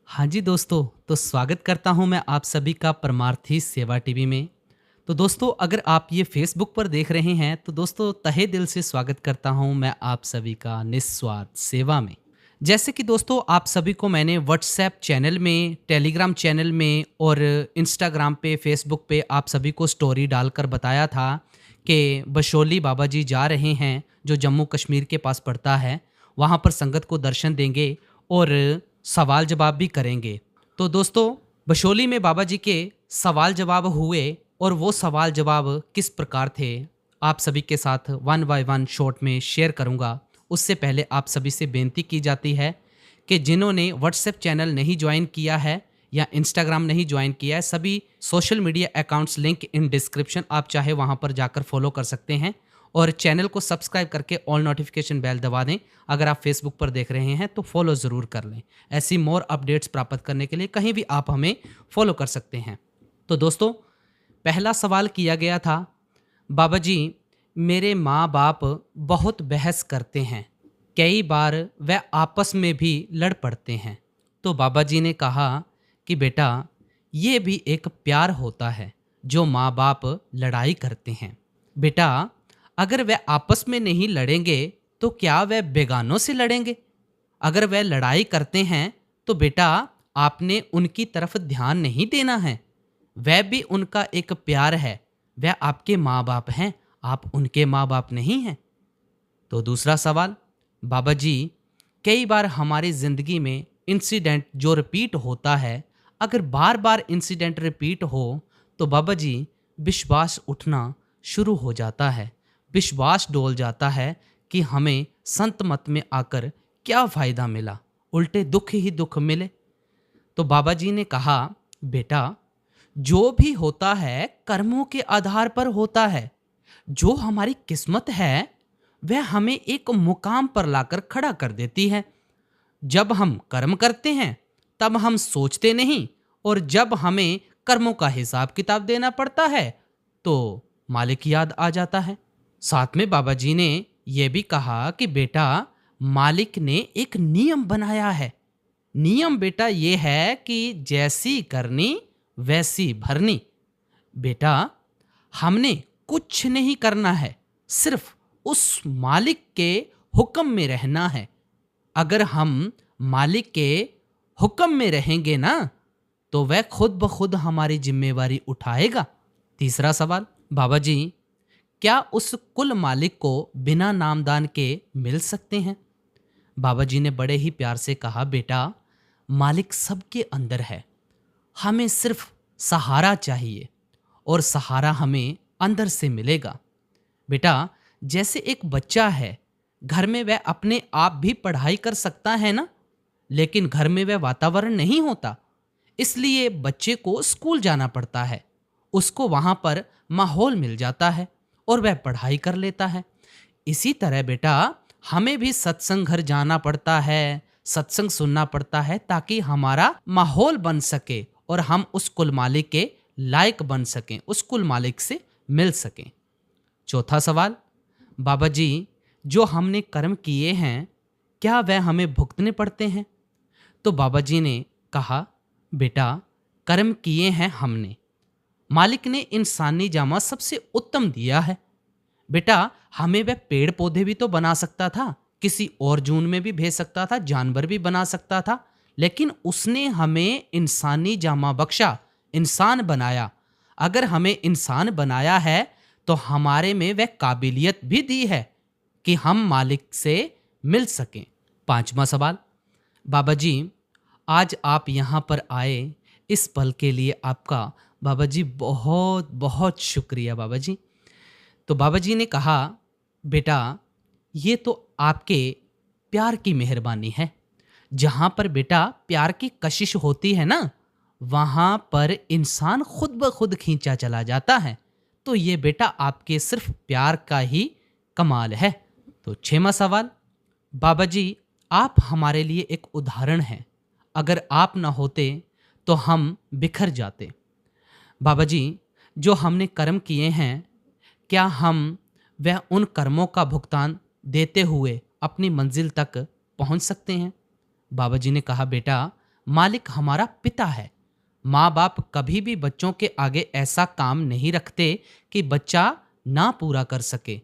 हाँ जी दोस्तों, तो स्वागत करता हूँ मैं आप सभी का परमार्थी सेवा टीवी में। तो दोस्तों, अगर आप ये फेसबुक पर देख रहे हैं तो दोस्तों तहे दिल से स्वागत करता हूँ मैं आप सभी का निस्वार्थ सेवा में। जैसे कि दोस्तों आप सभी को मैंने व्हाट्सएप चैनल में, टेलीग्राम चैनल में और इंस्टाग्राम पे, फेसबुक पे आप सभी को स्टोरी डालकर बताया था कि बशोली बाबा जी जा रहे हैं जो जम्मू कश्मीर के पास पड़ता है। वहाँ पर संगत को दर्शन देंगे और सवाल जवाब भी करेंगे। तो दोस्तों, बशोली में बाबा जी के सवाल जवाब हुए और वो सवाल जवाब किस प्रकार थे आप सभी के साथ वन बाय वन शॉर्ट में शेयर करूंगा। उससे पहले आप सभी से बेनती की जाती है कि जिन्होंने व्हाट्सएप चैनल नहीं ज्वाइन किया है या इंस्टाग्राम नहीं ज्वाइन किया है, सभी social media accounts link in description, आप चाहे वहां पर जाकर फॉलो कर सकते हैं और चैनल को सब्सक्राइब करके ऑल नोटिफिकेशन बेल दबा दें। अगर आप फेसबुक पर देख रहे हैं तो फॉलो ज़रूर कर लें। ऐसी मोर अपडेट्स प्राप्त करने के लिए कहीं भी आप हमें फॉलो कर सकते हैं। तो दोस्तों, पहला सवाल किया गया था, बाबा जी मेरे माँ बाप बहुत बहस करते हैं, कई बार वह आपस में भी लड़ पड़ते हैं। तो बाबा जी ने कहा कि बेटा, ये भी एक प्यार होता है जो माँ बाप लड़ाई करते हैं। बेटा, अगर वह आपस में नहीं लड़ेंगे तो क्या वह बेगानों से लड़ेंगे? अगर वह लड़ाई करते हैं तो बेटा आपने उनकी तरफ ध्यान नहीं देना है। वह भी उनका एक प्यार है, वह आपके माँ बाप हैं, आप उनके माँ बाप नहीं हैं। तो दूसरा सवाल, बाबा जी कई बार हमारी जिंदगी में इंसिडेंट जो रिपीट होता है, अगर बार बार इंसिडेंट रिपीट हो तो बाबा जी विश्वास उठना शुरू हो जाता है, विश्वास डोल जाता है कि हमें संत मत में आकर क्या फायदा मिला, उल्टे दुख ही दुख मिले। तो बाबा जी ने कहा, बेटा जो भी होता है कर्मों के आधार पर होता है। जो हमारी किस्मत है वह हमें एक मुकाम पर लाकर खड़ा कर देती है। जब हम कर्म करते हैं तब हम सोचते नहीं, और जब हमें कर्मों का हिसाब किताब देना पड़ता है तो मालिक याद आ जाता है। साथ में बाबा जी ने यह भी कहा कि बेटा मालिक ने एक नियम बनाया है। नियम बेटा ये है कि जैसी करनी वैसी भरनी। बेटा हमने कुछ नहीं करना है, सिर्फ उस मालिक के हुक्म में रहना है। अगर हम मालिक के हुक्म में रहेंगे ना तो वह खुद ब खुद हमारी जिम्मेवारी उठाएगा। तीसरा सवाल, बाबा जी क्या उस कुल मालिक को बिना नामदान के मिल सकते हैं? बाबा जी ने बड़े ही प्यार से कहा, बेटा मालिक सबके अंदर है, हमें सिर्फ सहारा चाहिए और सहारा हमें अंदर से मिलेगा। बेटा जैसे एक बच्चा है, घर में वह अपने आप भी पढ़ाई कर सकता है ना, लेकिन घर में वह वातावरण नहीं होता, इसलिए बच्चे को स्कूल जाना पड़ता है। उसको वहां पर माहौल मिल जाता है और वह पढ़ाई कर लेता है। इसी तरह बेटा हमें भी सत्संग घर जाना पड़ता है, सत्संग सुनना पड़ता है, ताकि हमारा माहौल बन सके और हम उस कुल मालिक के लायक बन सकें, उस कुल मालिक से मिल सकें। चौथा सवाल, बाबा जी जो हमने कर्म किए हैं क्या वह हमें भुगतने पड़ते हैं? तो बाबा जी ने कहा, बेटा कर्म किए हैं हमने, मालिक ने इंसानी जामा सबसे उत्तम दिया है। बेटा हमें वह पेड़ पौधे भी तो बना सकता था, किसी और जून में भी भेज सकता था, जानवर भी बना सकता था, लेकिन उसने हमें इंसानी जामा बख्शा, इंसान बनाया। अगर हमें इंसान बनाया है तो हमारे में वह काबिलियत भी दी है कि हम मालिक से मिल सकें। पांचवा सवाल, बाबा जी आज आप यहाँ पर आए, इस पल के लिए आपका बाबा जी बहुत बहुत शुक्रिया बाबा जी। तो बाबा जी ने कहा, बेटा ये तो आपके प्यार की मेहरबानी है। जहाँ पर बेटा प्यार की कशिश होती है ना, वहाँ पर इंसान खुद ब खुद खींचा चला जाता है। तो ये बेटा आपके सिर्फ प्यार का ही कमाल है। तो छठवां सवाल, बाबा जी आप हमारे लिए एक उदाहरण हैं। अगर आप ना होते तो हम बिखर जाते। बाबा जी जो हमने कर्म किए हैं, क्या हम वह उन कर्मों का भुगतान देते हुए अपनी मंजिल तक पहुंच सकते हैं? बाबा जी ने कहा, बेटा मालिक हमारा पिता है। माँ बाप कभी भी बच्चों के आगे ऐसा काम नहीं रखते कि बच्चा ना पूरा कर सके।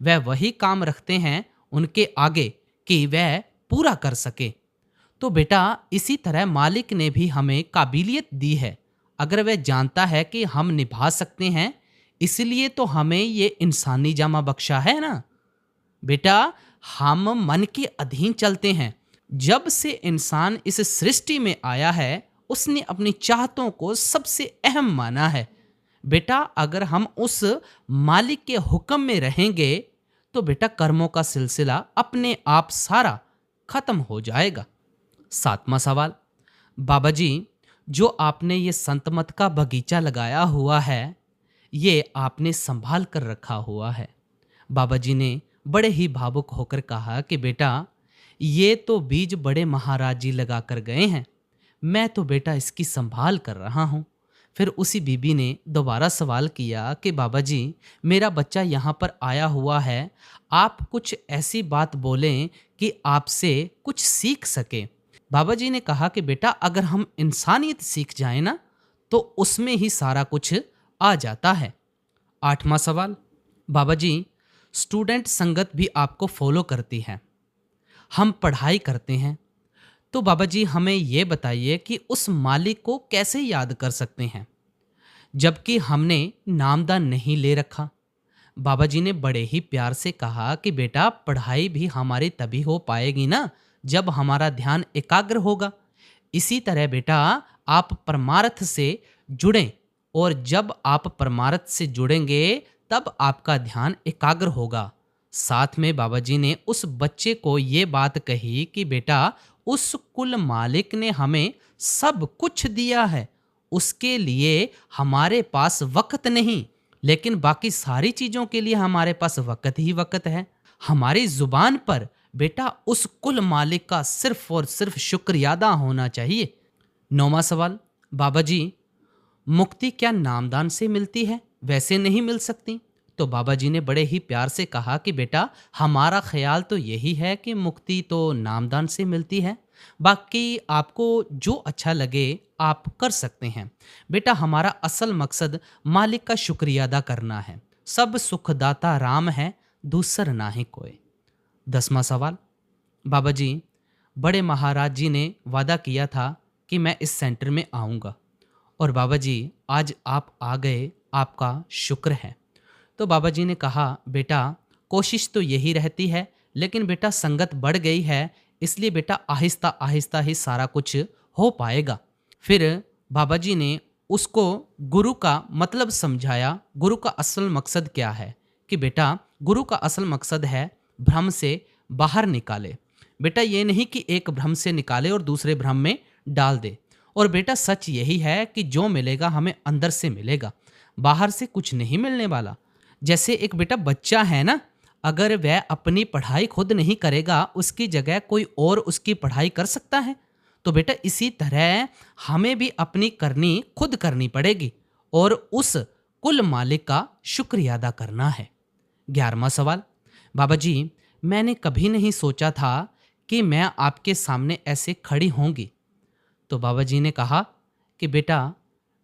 वह वही काम रखते हैं उनके आगे कि वह पूरा कर सके। तो बेटा, इसी तरह मालिक ने भी हमें काबिलियत दी है। अगर वह जानता है कि हम निभा सकते हैं, इसलिए तो हमें ये इंसानी जामा बख्शा है ना। बेटा, हम मन के अधीन चलते हैं। जब से इंसान इस सृष्टि में आया है, उसने अपनी चाहतों को सबसे अहम माना है। बेटा, अगर हम उस मालिक के हुक्म में रहेंगे तो बेटा कर्मों का सिलसिला अपने आप सारा खत्म हो जाएगा। 7वां सवाल, बाबा जी, जो आपने ये संत मत का बगीचा लगाया हुआ है, ये आपने संभाल कर रखा हुआ है। बाबा जी ने बड़े ही भावुक होकर कहा कि बेटा, ये तो बीज बड़े महाराज जी लगा कर गए हैं, मैं तो बेटा इसकी संभाल कर रहा हूँ। फिर उसी बीबी ने दोबारा सवाल किया कि बाबा जी, मेरा बच्चा यहाँ पर आया हुआ है, आप कुछ ऐसी बात बोलें कि आपसे कुछ सीख सके। बाबा जी ने कहा कि बेटा, अगर हम इंसानियत सीख जाए ना, तो उसमें ही सारा कुछ आ जाता है। 8वां सवाल, बाबा जी, स्टूडेंट संगत भी आपको फॉलो करती है, हम पढ़ाई करते हैं, तो बाबा जी हमें ये बताइए कि उस मालिक को कैसे याद कर सकते हैं जबकि हमने नामदान नहीं ले रखा। बाबा जी ने बड़े ही प्यार से कहा कि बेटा, पढ़ाई भी हमारी तभी हो पाएगी ना जब हमारा ध्यान एकाग्र होगा। इसी तरह बेटा, आप परमार्थ से जुड़ें, और जब आप परमार्थ से जुड़ेंगे तब आपका ध्यान एकाग्र होगा। साथ में बाबा जी ने उस बच्चे को ये बात कही कि बेटा, उस कुल मालिक ने हमें सब कुछ दिया है, उसके लिए हमारे पास वक्त नहीं, लेकिन बाकी सारी चीजों के लिए हमारे पास वक्त ही वक्त है। हमारी जुबान पर बेटा उस कुल मालिक का सिर्फ और सिर्फ शुक्रियादा होना चाहिए। 9वां सवाल, बाबा जी, मुक्ति क्या नामदान से मिलती है? वैसे नहीं मिल सकती। तो बाबा जी ने बड़े ही प्यार से कहा कि बेटा, हमारा ख्याल तो यही है कि मुक्ति तो नामदान से मिलती है, बाकी आपको जो अच्छा लगे आप कर सकते हैं। बेटा, हमारा असल मकसद मालिक का शुक्रिया अदा करना है। सब सुखदाता राम है, दूसर ना ही कोई। 10वां सवाल, बाबा जी, बड़े महाराज जी ने वादा किया था कि मैं इस सेंटर में आऊँगा, और बाबा जी आज आप आ गए, आपका शुक्र है। तो बाबा जी ने कहा, बेटा कोशिश तो यही रहती है, लेकिन बेटा संगत बढ़ गई है, इसलिए बेटा आहिस्ता आहिस्ता ही सारा कुछ हो पाएगा। फिर बाबा जी ने उसको गुरु का मतलब समझाया। गुरु का असल मकसद क्या है कि बेटा, गुरु का असल मकसद है भ्रम से बाहर निकाले। बेटा ये नहीं कि एक भ्रम से निकाले और दूसरे भ्रम में डाल दे। और बेटा सच यही है कि जो मिलेगा हमें अंदर से मिलेगा, बाहर से कुछ नहीं मिलने वाला। जैसे एक बेटा बच्चा है ना, अगर वह अपनी पढ़ाई खुद नहीं करेगा, उसकी जगह कोई और उसकी पढ़ाई कर सकता है। तो बेटा इसी तरह हमें भी अपनी करनी खुद करनी पड़ेगी और उस कुल मालिक का शुक्रिया अदा करना है। 11वां सवाल, बाबा जी, मैंने कभी नहीं सोचा था कि मैं आपके सामने ऐसे खड़ी होंगी। तो बाबा जी ने कहा कि बेटा,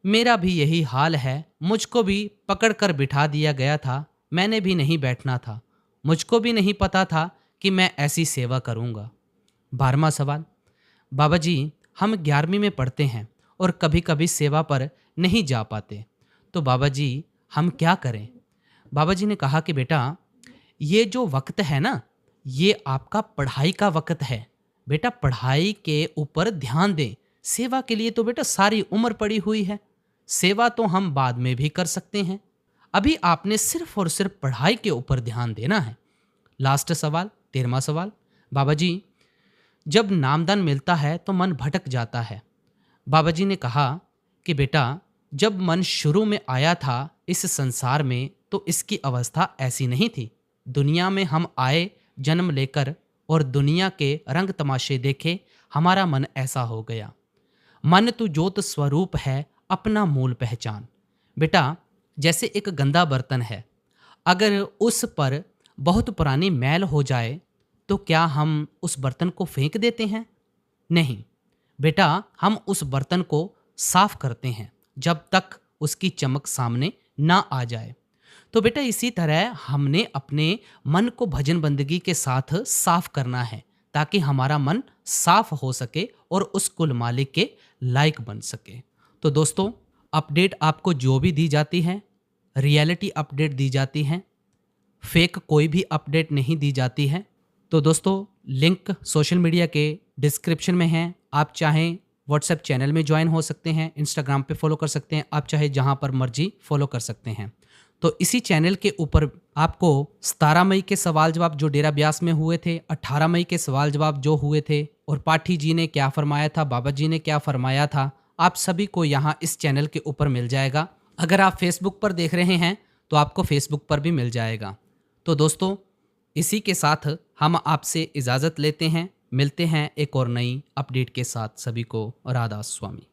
मेरा भी यही हाल है, मुझको भी पकड़ कर बिठा दिया गया था, मैंने भी नहीं बैठना था, मुझको भी नहीं पता था कि मैं ऐसी सेवा करूंगा। 12वां सवाल, बाबा जी, हम 11वीं में पढ़ते हैं और कभी कभी सेवा पर नहीं जा पाते, तो बाबा जी हम क्या करें? बाबा जी ने कहा कि बेटा, ये जो वक्त है ना, ये आपका पढ़ाई का वक्त है। बेटा पढ़ाई के ऊपर ध्यान दें, सेवा के लिए तो बेटा सारी उम्र पड़ी हुई है। सेवा तो हम बाद में भी कर सकते हैं, अभी आपने सिर्फ और सिर्फ पढ़ाई के ऊपर ध्यान देना है। लास्ट सवाल, 13वां सवाल, बाबा जी, जब नामदान मिलता है तो मन भटक जाता है। बाबा जी ने कहा कि बेटा, जब मन शुरू में आया था इस संसार में तो इसकी अवस्था ऐसी नहीं थी। दुनिया में हम आए जन्म लेकर और दुनिया के रंग तमाशे देखे, हमारा मन ऐसा हो गया। मन तू ज्योत स्वरूप है, अपना मूल पहचान। बेटा जैसे एक गंदा बर्तन है, अगर उस पर बहुत पुरानी मैल हो जाए तो क्या हम उस बर्तन को फेंक देते हैं? नहीं, बेटा हम उस बर्तन को साफ करते हैं जब तक उसकी चमक सामने ना आ जाए। तो बेटा इसी तरह हमने अपने मन को भजन बंदगी के साथ साफ करना है ताकि हमारा मन साफ हो सके और उस कुल मालिक के लायक बन सके। तो दोस्तों, अपडेट आपको जो भी दी जाती है, रियलिटी अपडेट दी जाती है, फेक कोई भी अपडेट नहीं दी जाती है। तो दोस्तों, लिंक सोशल मीडिया के डिस्क्रिप्शन में है। आप चाहें व्हाट्सएप चैनल में ज्वाइन हो सकते हैं, इंस्टाग्राम पे फॉलो कर सकते हैं, आप चाहे जहां पर मर्जी फॉलो कर सकते हैं। तो इसी चैनल के ऊपर आपको 17 मई के सवाल जवाब जो डेरा ब्यास में हुए थे, 18 मई के सवाल जवाब जो हुए थे, और पाठी जी ने क्या फरमाया था, बाबा जी ने क्या फरमाया था, आप सभी को यहाँ इस चैनल के ऊपर मिल जाएगा। अगर आप फेसबुक पर देख रहे हैं तो आपको फेसबुक पर भी मिल जाएगा। तो दोस्तों, इसी के साथ हम आपसे इजाज़त लेते हैं। मिलते हैं एक और नई अपडेट के साथ। सभी को राधा स्वामी।